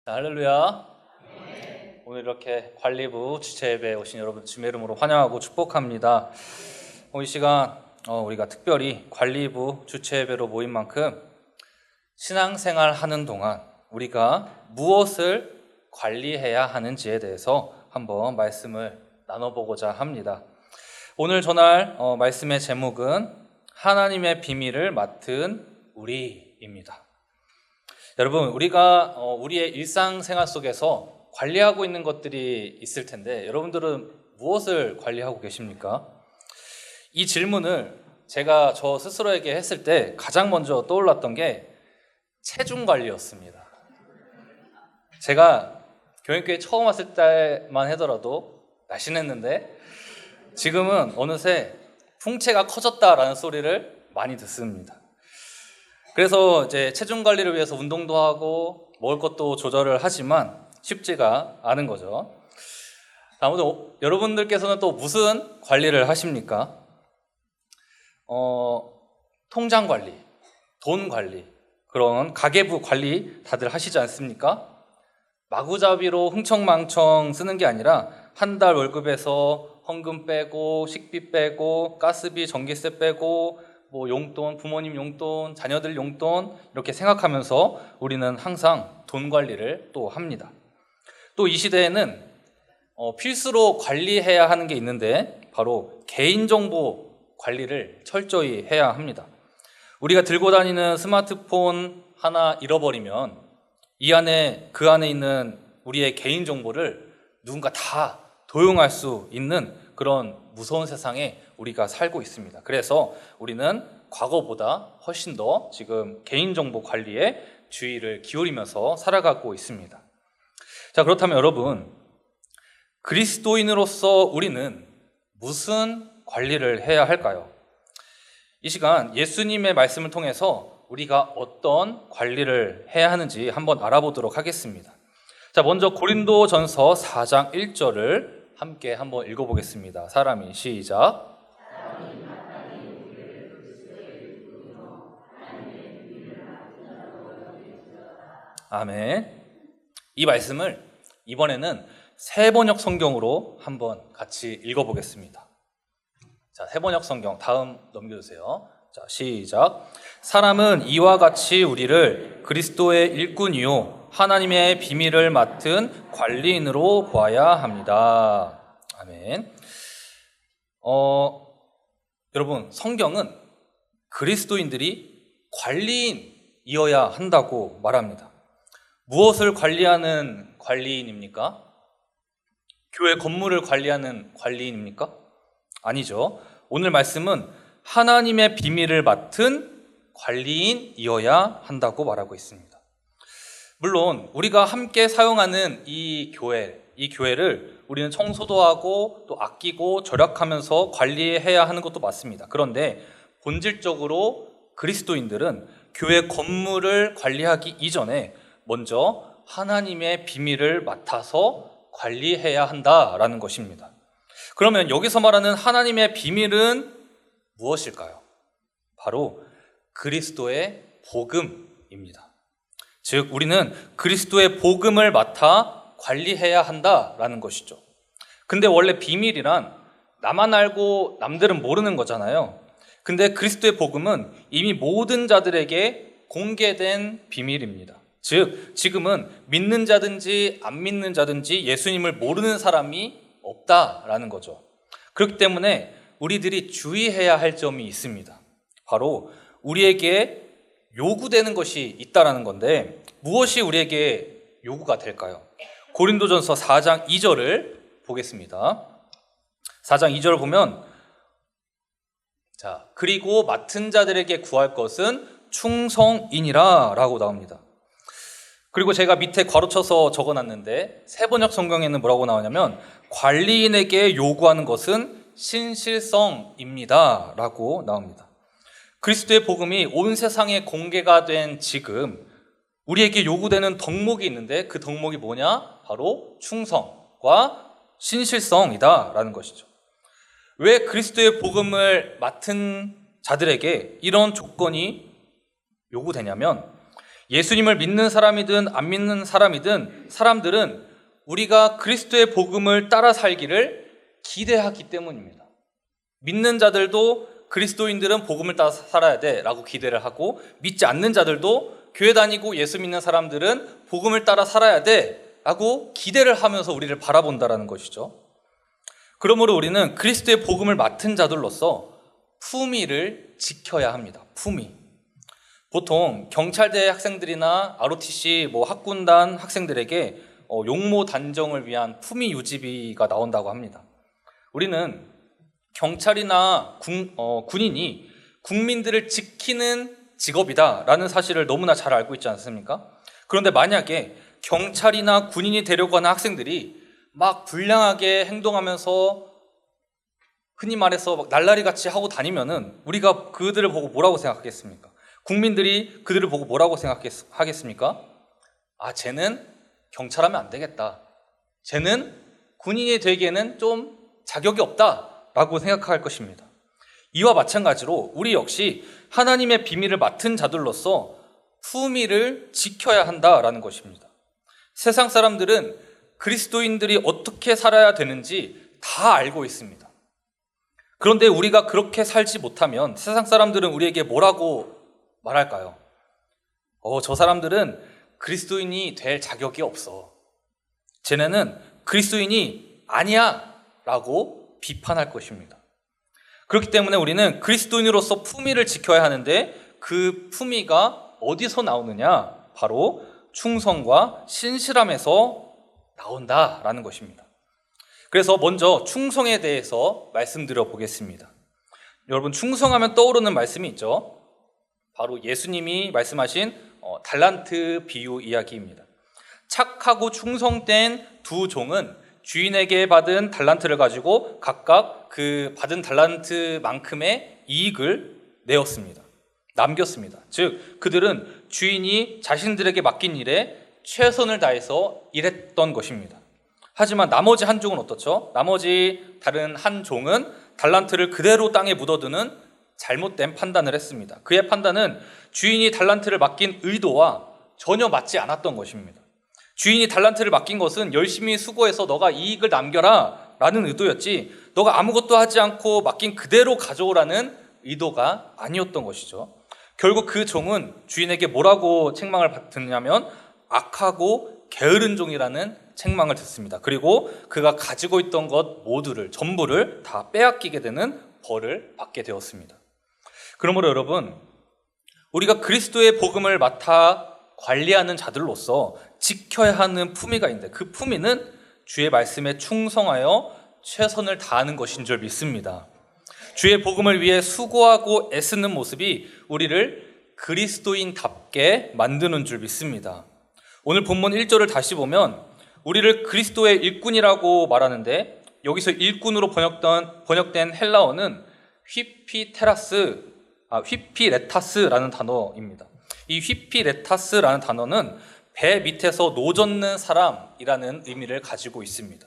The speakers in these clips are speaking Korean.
할렐루야. 오늘 이렇게 관리부 주체 예배에 오신 여러분 주의 이름으로 환영하고 축복합니다. 이 시간 우리가 특별히 관리부 주체 예배로 모인 만큼 신앙생활 하는 동안 우리가 무엇을 관리해야 하는지에 대해서 한번 말씀을 나눠보고자 합니다. 오늘 전할 말씀의 제목은 하나님의 비밀을 맡은 우리입니다. 여러분, 우리가 우리의 일상생활 속에서 관리하고 있는 것들이 있을 텐데 여러분들은 무엇을 관리하고 계십니까? 이 질문을 제가 저 스스로에게 했을 때 가장 먼저 떠올랐던 게 체중 관리였습니다. 제가 교인교회 처음 왔을 때만 하더라도 날씬했는데 지금은 어느새 풍채가 커졌다라는 소리를 많이 듣습니다. 그래서 이제 체중 관리를 위해서 운동도 하고 먹을 것도 조절을 하지만 쉽지가 않은 거죠. 아무튼 여러분들께서는 또 무슨 관리를 하십니까? 통장 관리, 돈 관리, 그런 가계부 관리 다들 하시지 않습니까? 마구잡이로 흥청망청 쓰는 게 아니라 한 달 월급에서 헌금 빼고 식비 빼고 가스비 전기세 빼고 용돈, 부모님 용돈, 자녀들 용돈 이렇게 생각하면서 우리는 항상 돈 관리를 또 합니다. 또 이 시대에는 필수로 관리해야 하는 게 있는데 바로 개인정보 관리를 철저히 해야 합니다. 우리가 들고 다니는 스마트폰 하나 잃어버리면 그 안에 있는 우리의 개인정보를 누군가 다 도용할 수 있는 그런 무서운 세상에 우리가 살고 있습니다. 그래서 우리는 과거보다 훨씬 더 지금 개인정보 관리에 주의를 기울이면서 살아가고 있습니다. 자, 그렇다면 여러분, 그리스도인으로서 우리는 무슨 관리를 해야 할까요? 이 시간 예수님의 말씀을 통해서 우리가 어떤 관리를 해야 하는지 한번 알아보도록 하겠습니다. 자, 먼저 고린도전서 4장 1절을 함께 한번 읽어보겠습니다. 사람이 시작. 아멘. 이 말씀을 이번에는 새번역 성경으로 한번 같이 읽어보겠습니다. 자, 새번역 성경 다음 넘겨주세요. 자, 시작. 사람은 이와 같이 우리를 그리스도의 일꾼이요 하나님의 비밀을 맡은 관리인으로 보아야 합니다. 아멘. 여러분, 성경은 그리스도인들이 관리인이어야 한다고 말합니다. 무엇을 관리하는 관리인입니까? 교회 건물을 관리하는 관리인입니까? 아니죠. 오늘 말씀은 하나님의 비밀을 맡은 관리인이어야 한다고 말하고 있습니다. 물론 우리가 함께 사용하는 이 교회를 우리는 청소도 하고 또 아끼고 절약하면서 관리해야 하는 것도 맞습니다. 그런데 본질적으로 그리스도인들은 교회 건물을 관리하기 이전에 먼저 하나님의 비밀을 맡아서 관리해야 한다라는 것입니다. 그러면 여기서 말하는 하나님의 비밀은 무엇일까요? 바로 그리스도의 복음입니다. 즉 우리는 그리스도의 복음을 맡아 관리해야 한다라는 것이죠. 근데 원래 비밀이란 나만 알고 남들은 모르는 거잖아요. 근데 그리스도의 복음은 이미 모든 자들에게 공개된 비밀입니다. 즉 지금은 믿는 자든지 안 믿는 자든지 예수님을 모르는 사람이 없다라는 거죠. 그렇기 때문에 우리들이 주의해야 할 점이 있습니다. 바로 우리에게 요구되는 것이 있다라는 건데 무엇이 우리에게 요구가 될까요? 고린도전서 4장 2절을 보겠습니다. 4장 2절을 보면 자, 그리고 맡은 자들에게 구할 것은 충성이니라 라고 나옵니다. 그리고 제가 밑에 괄호쳐서 적어놨는데 새번역 성경에는 뭐라고 나오냐면 관리인에게 요구하는 것은 신실성입니다 라고 나옵니다. 그리스도의 복음이 온 세상에 공개가 된 지금 우리에게 요구되는 덕목이 있는데 그 덕목이 뭐냐? 바로 충성과 신실성이다 라는 것이죠. 왜 그리스도의 복음을 맡은 자들에게 이런 조건이 요구되냐면 예수님을 믿는 사람이든 안 믿는 사람이든 사람들은 우리가 그리스도의 복음을 따라 살기를 기대하기 때문입니다. 믿는 자들도 그리스도인들은 복음을 따라 살아야 돼 라고 기대를 하고, 믿지 않는 자들도 교회 다니고 예수 믿는 사람들은 복음을 따라 살아야 돼 라고 기대를 하면서 우리를 바라본다라는 것이죠. 그러므로 우리는 그리스도의 복음을 맡은 자들로서 품위를 지켜야 합니다. 품위. 보통 경찰대 학생들이나 ROTC 학군단 학생들에게 용모 단정을 위한 품위 유지비가 나온다고 합니다. 우리는 경찰이나 군인이 국민들을 지키는 직업이다라는 사실을 너무나 잘 알고 있지 않습니까? 그런데 만약에 경찰이나 군인이 되려고 하는 학생들이 막 불량하게 행동하면서 흔히 말해서 막 날라리같이 하고 다니면은 우리가 그들을 보고 뭐라고 생각하겠습니까? 국민들이 그들을 보고 뭐라고 생각하겠습니까? 아, 쟤는 경찰하면 안 되겠다. 쟤는 군인이 되기에는 좀 자격이 없다라고 생각할 것입니다. 이와 마찬가지로 우리 역시 하나님의 비밀을 맡은 자들로서 품위를 지켜야 한다라는 것입니다. 세상 사람들은 그리스도인들이 어떻게 살아야 되는지 다 알고 있습니다. 그런데 우리가 그렇게 살지 못하면 세상 사람들은 우리에게 뭐라고 말할까요? 저 사람들은 그리스도인이 될 자격이 없어. 쟤네는 그리스도인이 아니야 라고 비판할 것입니다. 그렇기 때문에 우리는 그리스도인으로서 품위를 지켜야 하는데, 그 품위가 어디서 나오느냐? 바로 충성과 신실함에서 나온다라는 것입니다. 그래서 먼저 충성에 대해서 말씀드려 보겠습니다. 여러분, 충성하면 떠오르는 말씀이 있죠. 바로 예수님이 말씀하신 달란트 비유 이야기입니다. 착하고 충성된 두 종은 주인에게 받은 달란트를 가지고 각각 그 받은 달란트만큼의 이익을 내었습니다. 남겼습니다. 즉, 그들은 주인이 자신들에게 맡긴 일에 최선을 다해서 일했던 것입니다. 하지만 나머지 한 종은 어떻죠? 나머지 다른 한 종은 달란트를 그대로 땅에 묻어두는 잘못된 판단을 했습니다. 그의 판단은 주인이 달란트를 맡긴 의도와 전혀 맞지 않았던 것입니다. 주인이 달란트를 맡긴 것은 열심히 수고해서 너가 이익을 남겨라 라는 의도였지, 너가 아무것도 하지 않고 맡긴 그대로 가져오라는 의도가 아니었던 것이죠. 결국 그 종은 주인에게 뭐라고 책망을 받느냐면 악하고 게으른 종이라는 책망을 듣습니다. 그리고 그가 가지고 있던 것 모두를, 전부를 다 빼앗기게 되는 벌을 받게 되었습니다. 그러므로 여러분, 우리가 그리스도의 복음을 맡아 관리하는 자들로서 지켜야 하는 품위가 있는데, 그 품위는 주의 말씀에 충성하여 최선을 다하는 것인 줄 믿습니다. 주의 복음을 위해 수고하고 애쓰는 모습이 우리를 그리스도인답게 만드는 줄 믿습니다. 오늘 본문 1절을 다시 보면 우리를 그리스도의 일꾼이라고 말하는데, 여기서 일꾼으로 번역된 헬라어는 휘피레타스라는 단어입니다. 이 휘피레타스라는 단어는 배 밑에서 노젓는 사람이라는 의미를 가지고 있습니다.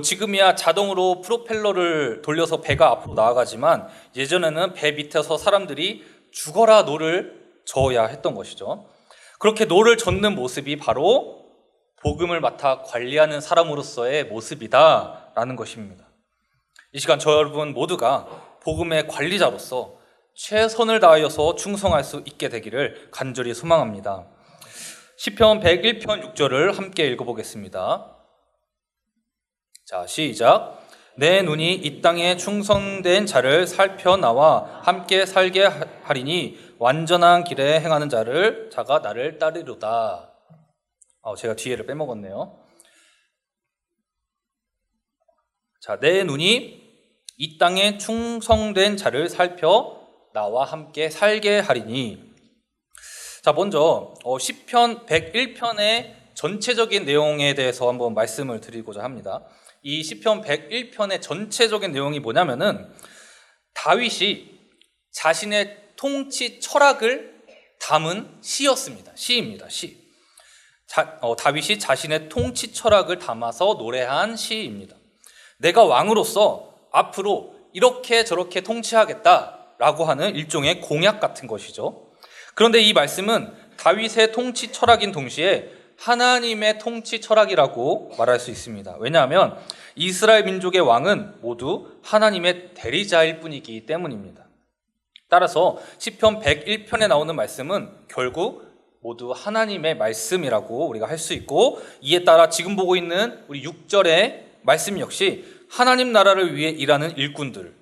지금이야 자동으로 프로펠러를 돌려서 배가 앞으로 나아가지만, 예전에는 배 밑에서 사람들이 죽어라 노를 저어야 했던 것이죠. 그렇게 노를 젓는 모습이 바로 복음을 맡아 관리하는 사람으로서의 모습이다라는 것입니다. 이 시간 저 여러분 모두가 복음의 관리자로서 최선을 다하여서 충성할 수 있게 되기를 간절히 소망합니다. 시편 101편 6절을 함께 읽어보겠습니다. 자, 시작. 내 눈이 이 땅에 충성된 자를 살펴나와 함께 살게 하리니 완전한 길에 행하는 자가 나를 따르리로다. 제가 뒤에를 빼먹었네요. 자, 내 눈이 이 땅에 충성된 자를 살펴 나와 함께 살게 하리니. 자, 먼저 시편 101편의 전체적인 내용에 대해서 한번 말씀을 드리고자 합니다. 이 시편 101편의 전체적인 내용이 뭐냐면은 다윗이 자신의 통치 철학을 담은 시였습니다. 시입니다. 시. 다윗이 자신의 통치 철학을 담아서 노래한 시입니다. 내가 왕으로서 앞으로 이렇게 저렇게 통치하겠다라고 하는 일종의 공약 같은 것이죠. 그런데 이 말씀은 다윗의 통치 철학인 동시에 하나님의 통치 철학이라고 말할 수 있습니다. 왜냐하면 이스라엘 민족의 왕은 모두 하나님의 대리자일 뿐이기 때문입니다. 따라서 시편 101편에 나오는 말씀은 결국 모두 하나님의 말씀이라고 우리가 할 수 있고, 이에 따라 지금 보고 있는 우리 6절의 말씀 역시 하나님 나라를 위해 일하는 일꾼들,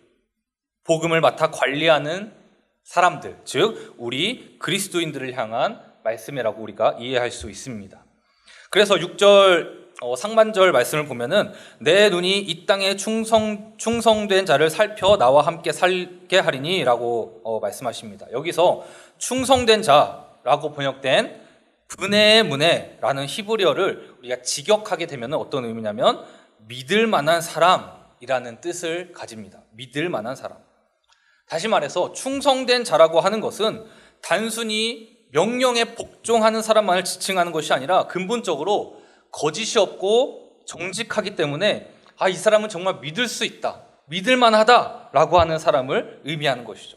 복음을 맡아 관리하는 사람들, 즉 우리 그리스도인들을 향한 말씀이라고 우리가 이해할 수 있습니다. 그래서 6절 상반절 말씀을 보면은 내 눈이 이 땅에 충성된 자를 살펴 나와 함께 살게 하리니 라고 말씀하십니다. 여기서 충성된 자라고 번역된 브네의 문에라는 히브리어를 우리가 직역하게 되면 어떤 의미냐면 믿을 만한 사람이라는 뜻을 가집니다. 믿을 만한 사람. 다시 말해서 충성된 자라고 하는 것은 단순히 명령에 복종하는 사람만을 지칭하는 것이 아니라 근본적으로 거짓이 없고 정직하기 때문에 이 사람은 정말 믿을 수 있다, 믿을 만하다라고 하는 사람을 의미하는 것이죠.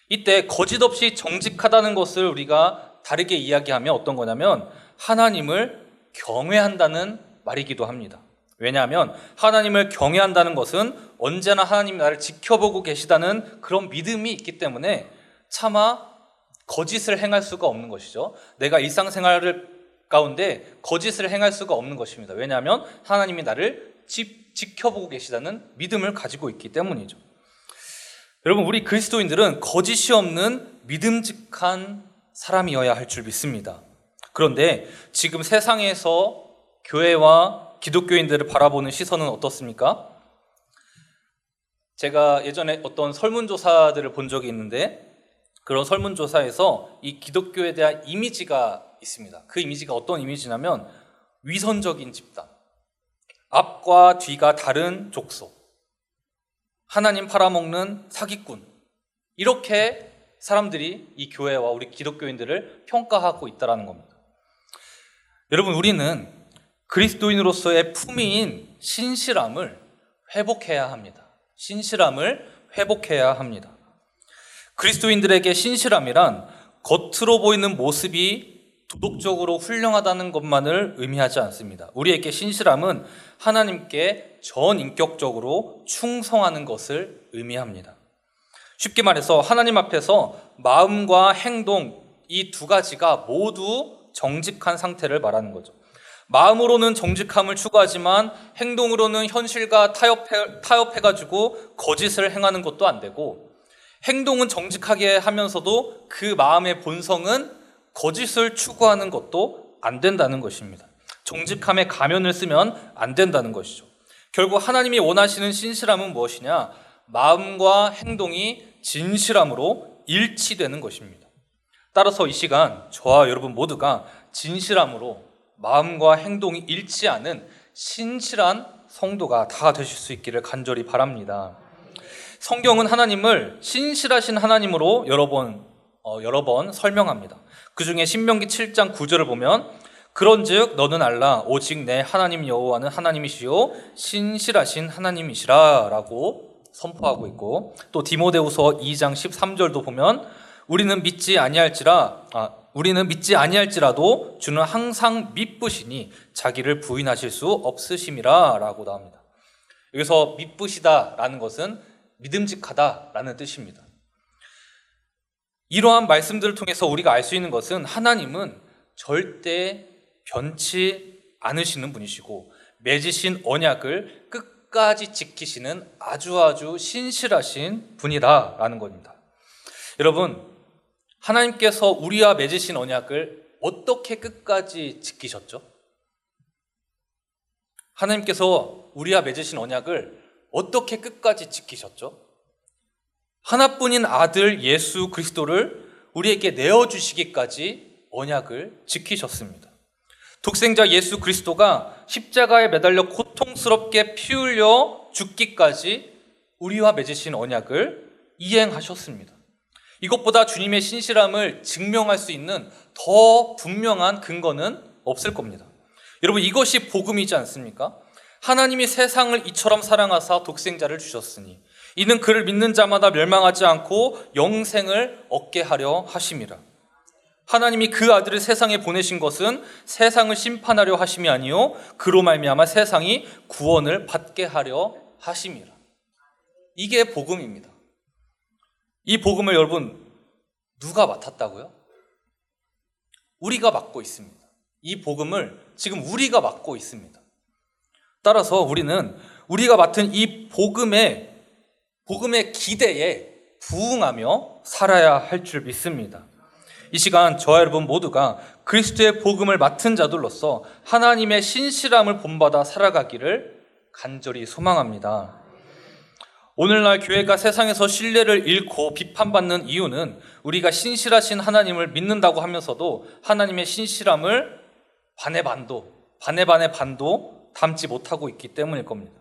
이때 거짓 없이 정직하다는 것을 우리가 다르게 이야기하면 어떤 거냐면 하나님을 경외한다는 말이기도 합니다. 왜냐하면 하나님을 경외한다는 것은 언제나 하나님이 나를 지켜보고 계시다는 그런 믿음이 있기 때문에 차마 거짓을 행할 수가 없는 것이죠. 내가 일상생활 가운데 거짓을 행할 수가 없는 것입니다. 왜냐하면 하나님이 나를 지켜보고 계시다는 믿음을 가지고 있기 때문이죠. 여러분, 우리 그리스도인들은 거짓이 없는 믿음직한 사람이어야 할 줄 믿습니다. 그런데 지금 세상에서 교회와 기독교인들을 바라보는 시선은 어떻습니까? 제가 예전에 어떤 설문조사들을 본 적이 있는데 그런 설문조사에서 이 기독교에 대한 이미지가 있습니다. 그 이미지가 어떤 이미지냐면 위선적인 집단, 앞과 뒤가 다른 족속, 하나님 팔아먹는 사기꾼, 이렇게 사람들이 이 교회와 우리 기독교인들을 평가하고 있다는 겁니다. 여러분, 우리는 그리스도인으로서의 품위인 신실함을 회복해야 합니다. 신실함을 회복해야 합니다. 그리스도인들에게 신실함이란 겉으로 보이는 모습이 도덕적으로 훌륭하다는 것만을 의미하지 않습니다. 우리에게 신실함은 하나님께 전인격적으로 충성하는 것을 의미합니다. 쉽게 말해서 하나님 앞에서 마음과 행동, 이 두 가지가 모두 정직한 상태를 말하는 거죠. 마음으로는 정직함을 추구하지만 행동으로는 현실과 타협해가지고 거짓을 행하는 것도 안 되고, 행동은 정직하게 하면서도 그 마음의 본성은 거짓을 추구하는 것도 안 된다는 것입니다. 정직함의 가면을 쓰면 안 된다는 것이죠. 결국 하나님이 원하시는 신실함은 무엇이냐? 마음과 행동이 진실함으로 일치되는 것입니다. 따라서 이 시간 저와 여러분 모두가 진실함으로 마음과 행동이 일치하는 신실한 성도가 다 되실 수 있기를 간절히 바랍니다. 성경은 하나님을 신실하신 하나님으로 여러 번 설명합니다. 그 중에 신명기 7장 9절을 보면 그런즉 너는 알라 오직 내 하나님 여호와는 하나님이시요 신실하신 하나님이시라 라고 선포하고 있고, 또 디모데후서 2장 13절도 보면 우리는 믿지 아니할지라도 주는 항상 미쁘시니 자기를 부인하실 수 없으심이라 라고 나옵니다. 여기서 미쁘시다라는 것은 믿음직하다라는 뜻입니다. 이러한 말씀들을 통해서 우리가 알 수 있는 것은 하나님은 절대 변치 않으시는 분이시고 맺으신 언약을 끝까지 지키시는 아주 신실하신 분이다라는 겁니다. 여러분, 하나님께서 우리와 맺으신 언약을 어떻게 끝까지 지키셨죠? 하나님께서 우리와 맺으신 언약을 어떻게 끝까지 지키셨죠? 하나뿐인 아들 예수 그리스도를 우리에게 내어주시기까지 언약을 지키셨습니다. 독생자 예수 그리스도가 십자가에 매달려 고통스럽게 피 흘려 죽기까지 우리와 맺으신 언약을 이행하셨습니다. 이것보다 주님의 신실함을 증명할 수 있는 더 분명한 근거는 없을 겁니다. 여러분, 이것이 복음이지 않습니까? 하나님이 세상을 이처럼 사랑하사 독생자를 주셨으니 이는 그를 믿는 자마다 멸망하지 않고 영생을 얻게 하려 하심이라. 하나님이 그 아들을 세상에 보내신 것은 세상을 심판하려 하심이 아니요 그로 말미암아 세상이 구원을 받게 하려 하심이라. 이게 복음입니다. 이 복음을 여러분 누가 맡았다고요? 우리가 맡고 있습니다. 이 복음을 지금 우리가 맡고 있습니다. 따라서 우리는 우리가 맡은 이 복음의 기대에 부응하며 살아야 할 줄 믿습니다. 이 시간 저와 여러분 모두가 그리스도의 복음을 맡은 자들로서 하나님의 신실함을 본받아 살아가기를 간절히 소망합니다. 오늘날 교회가 세상에서 신뢰를 잃고 비판받는 이유는 우리가 신실하신 하나님을 믿는다고 하면서도 하나님의 신실함을 반의 반도 담지 못하고 있기 때문일 겁니다.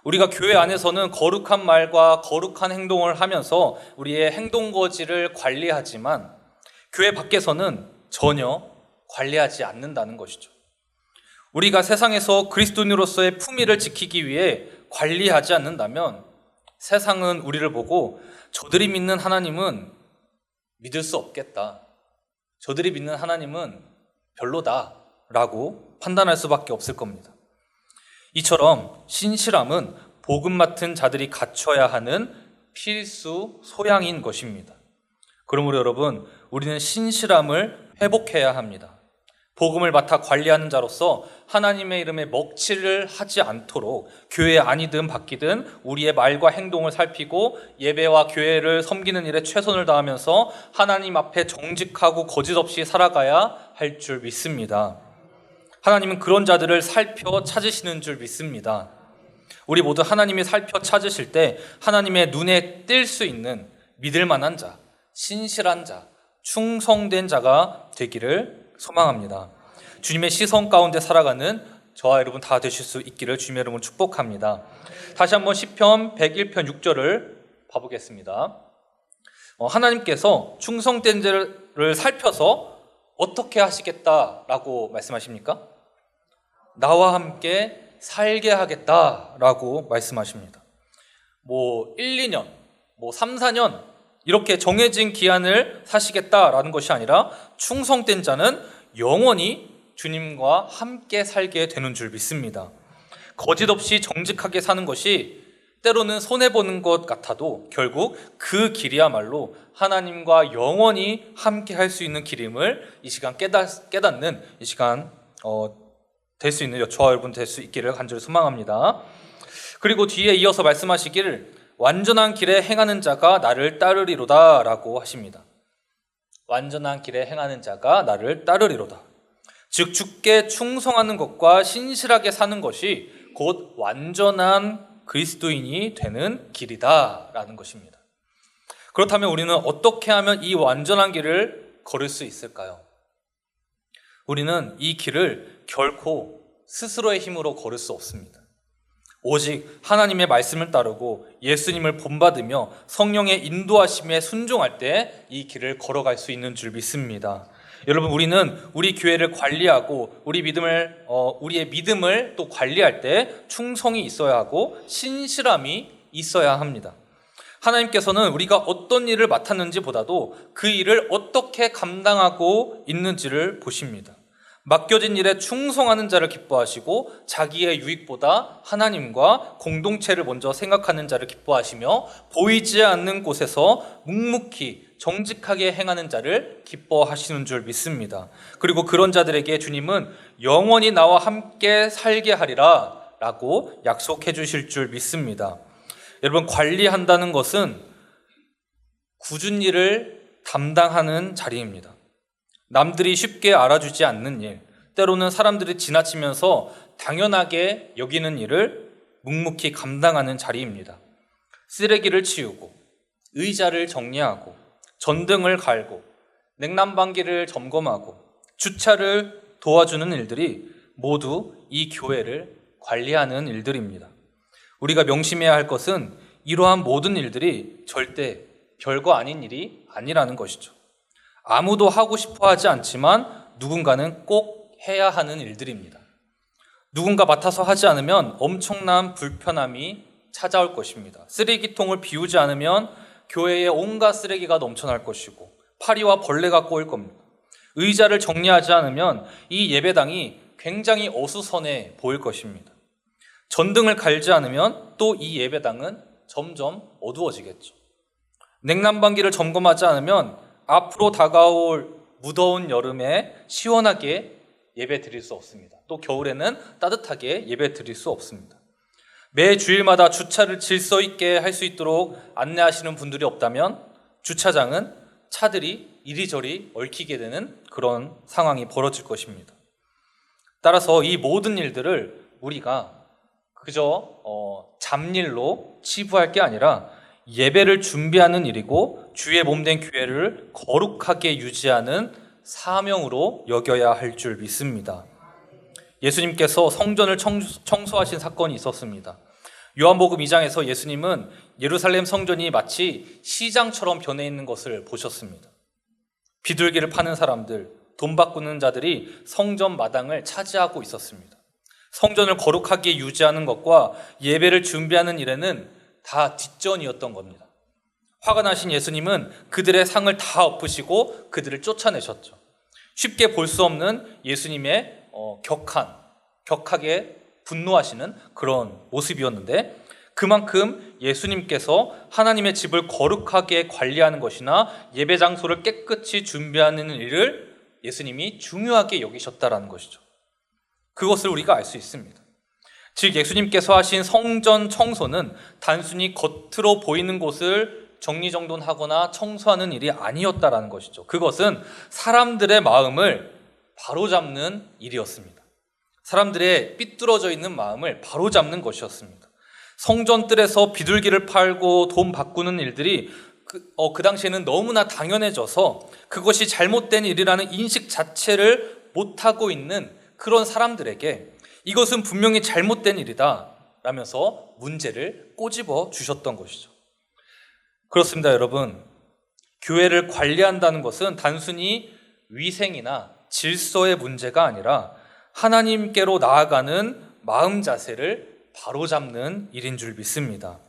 우리가 교회 안에서는 거룩한 말과 거룩한 행동을 하면서 우리의 행동거지를 관리하지만 교회 밖에서는 전혀 관리하지 않는다는 것이죠. 우리가 세상에서 그리스도인으로서의 품위를 지키기 위해 관리하지 않는다면 세상은 우리를 보고 저들이 믿는 하나님은 믿을 수 없겠다, 저들이 믿는 하나님은 별로다 라고 판단할 수밖에 없을 겁니다. 이처럼 신실함은 복음 맡은 자들이 갖춰야 하는 필수 소양인 것입니다. 그러므로 여러분, 우리는 신실함을 회복해야 합니다. 복음을 맡아 관리하는 자로서 하나님의 이름에 먹칠을 하지 않도록 교회 아니든 밖이든 우리의 말과 행동을 살피고 예배와 교회를 섬기는 일에 최선을 다하면서 하나님 앞에 정직하고 거짓 없이 살아가야 할 줄 믿습니다. 하나님은 그런 자들을 살펴 찾으시는 줄 믿습니다. 우리 모두 하나님이 살펴 찾으실 때 하나님의 눈에 띌 수 있는 믿을 만한 자, 신실한 자, 충성된 자가 되기를 소망합니다. 주님의 시선 가운데 살아가는 저와 여러분 다 되실 수 있기를 주님의 여러분 축복합니다. 다시 한번 시편 101편 6절을 봐보겠습니다. 하나님께서 충성된 자를 살펴서 어떻게 하시겠다라고 말씀하십니까? 나와 함께 살게 하겠다라고 말씀하십니다. 1, 2년, 3, 4년 이렇게 정해진 기한을 사시겠다라는 것이 아니라 충성된 자는 영원히 주님과 함께 살게 되는 줄 믿습니다. 거짓 없이 정직하게 사는 것이 때로는 손해보는 것 같아도 결국 그 길이야말로 하나님과 영원히 함께 할 수 있는 길임을 이 시간 깨닫는 이 시간 될 수 있는 저와 여러분 될 수 있기를 간절히 소망합니다. 그리고 뒤에 이어서 말씀하시기를 완전한 길에 행하는 자가 나를 따르리로다 라고 하십니다. 완전한 길에 행하는 자가 나를 따르리로다. 즉 주께 충성하는 것과 신실하게 사는 것이 곧 완전한 그리스도인이 되는 길이다 라는 것입니다. 그렇다면 우리는 어떻게 하면 이 완전한 길을 걸을 수 있을까요? 우리는 이 길을 결코 스스로의 힘으로 걸을 수 없습니다. 오직 하나님의 말씀을 따르고 예수님을 본받으며 성령의 인도하심에 순종할 때 이 길을 걸어갈 수 있는 줄 믿습니다. 여러분, 우리는 우리 교회를 관리하고 우리의 믿음을 또 관리할 때 충성이 있어야 하고 신실함이 있어야 합니다. 하나님께서는 우리가 어떤 일을 맡았는지 보다도 그 일을 어떻게 감당하고 있는지를 보십니다. 맡겨진 일에 충성하는 자를 기뻐하시고 자기의 유익보다 하나님과 공동체를 먼저 생각하는 자를 기뻐하시며 보이지 않는 곳에서 묵묵히 정직하게 행하는 자를 기뻐하시는 줄 믿습니다. 그리고 그런 자들에게 주님은 영원히 나와 함께 살게 하리라 라고 약속해 주실 줄 믿습니다. 여러분, 관리한다는 것은 굳은 일을 담당하는 자리입니다. 남들이 쉽게 알아주지 않는 일, 때로는 사람들이 지나치면서 당연하게 여기는 일을 묵묵히 감당하는 자리입니다. 쓰레기를 치우고, 의자를 정리하고, 전등을 갈고, 냉난방기를 점검하고, 주차를 도와주는 일들이 모두 이 교회를 관리하는 일들입니다. 우리가 명심해야 할 것은 이러한 모든 일들이 절대 별거 아닌 일이 아니라는 것이죠. 아무도 하고 싶어 하지 않지만 누군가는 꼭 해야 하는 일들입니다. 누군가 맡아서 하지 않으면 엄청난 불편함이 찾아올 것입니다. 쓰레기통을 비우지 않으면 교회에 온갖 쓰레기가 넘쳐날 것이고 파리와 벌레가 꼬일 겁니다. 의자를 정리하지 않으면 이 예배당이 굉장히 어수선해 보일 것입니다. 전등을 갈지 않으면 또 이 예배당은 점점 어두워지겠죠. 냉난방기를 점검하지 않으면 앞으로 다가올 무더운 여름에 시원하게 예배 드릴 수 없습니다. 또 겨울에는 따뜻하게 예배 드릴 수 없습니다. 매 주일마다 주차를 질서 있게 할 수 있도록 안내하시는 분들이 없다면 주차장은 차들이 이리저리 얽히게 되는 그런 상황이 벌어질 것입니다. 따라서 이 모든 일들을 우리가 그저 잡일로 치부할 게 아니라 예배를 준비하는 일이고 주의 몸된 교회를 거룩하게 유지하는 사명으로 여겨야 할 줄 믿습니다. 예수님께서 성전을 청소하신 사건이 있었습니다. 요한복음 2장에서 예수님은 예루살렘 성전이 마치 시장처럼 변해 있는 것을 보셨습니다. 비둘기를 파는 사람들, 돈 바꾸는 자들이 성전 마당을 차지하고 있었습니다. 성전을 거룩하게 유지하는 것과 예배를 준비하는 일에는 다 뒷전이었던 겁니다. 화가 나신 예수님은 그들의 상을 다 엎으시고 그들을 쫓아내셨죠. 쉽게 볼 수 없는 예수님의 격하게 분노하시는 그런 모습이었는데, 그만큼 예수님께서 하나님의 집을 거룩하게 관리하는 것이나 예배 장소를 깨끗이 준비하는 일을 예수님이 중요하게 여기셨다라는 것이죠. 그것을 우리가 알 수 있습니다. 즉 예수님께서 하신 성전 청소는 단순히 겉으로 보이는 곳을 정리정돈하거나 청소하는 일이 아니었다라는 것이죠. 그것은 사람들의 마음을 바로잡는 일이었습니다. 사람들의 삐뚤어져 있는 마음을 바로잡는 것이었습니다. 성전 뜰에서 비둘기를 팔고 돈 바꾸는 일들이 그 당시에는 너무나 당연해져서 그것이 잘못된 일이라는 인식 자체를 못하고 있는 그런 사람들에게 이것은 분명히 잘못된 일이다 라면서 문제를 꼬집어 주셨던 것이죠. 그렇습니다, 여러분. 교회를 관리한다는 것은 단순히 위생이나 질서의 문제가 아니라 하나님께로 나아가는 마음 자세를 바로잡는 일인 줄 믿습니다.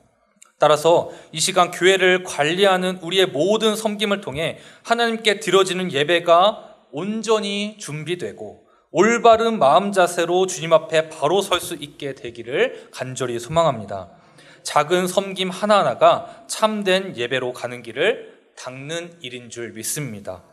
따라서 이 시간 교회를 관리하는 우리의 모든 섬김을 통해 하나님께 드려지는 예배가 온전히 준비되고 올바른 마음 자세로 주님 앞에 바로 설 수 있게 되기를 간절히 소망합니다. 작은 섬김 하나하나가 참된 예배로 가는 길을 닦는 일인 줄 믿습니다.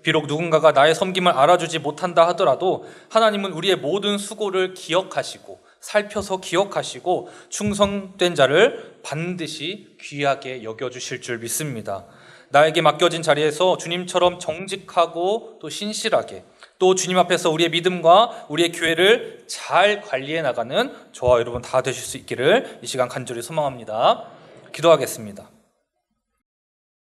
비록 누군가가 나의 섬김을 알아주지 못한다 하더라도 하나님은 우리의 모든 수고를 기억하시고 살펴서 기억하시고 충성된 자를 반드시 귀하게 여겨주실 줄 믿습니다. 나에게 맡겨진 자리에서 주님처럼 정직하고 또 신실하게 또 주님 앞에서 우리의 믿음과 우리의 교회를 잘 관리해 나가는 저와 여러분 다 되실 수 있기를 이 시간 간절히 소망합니다. 기도하겠습니다.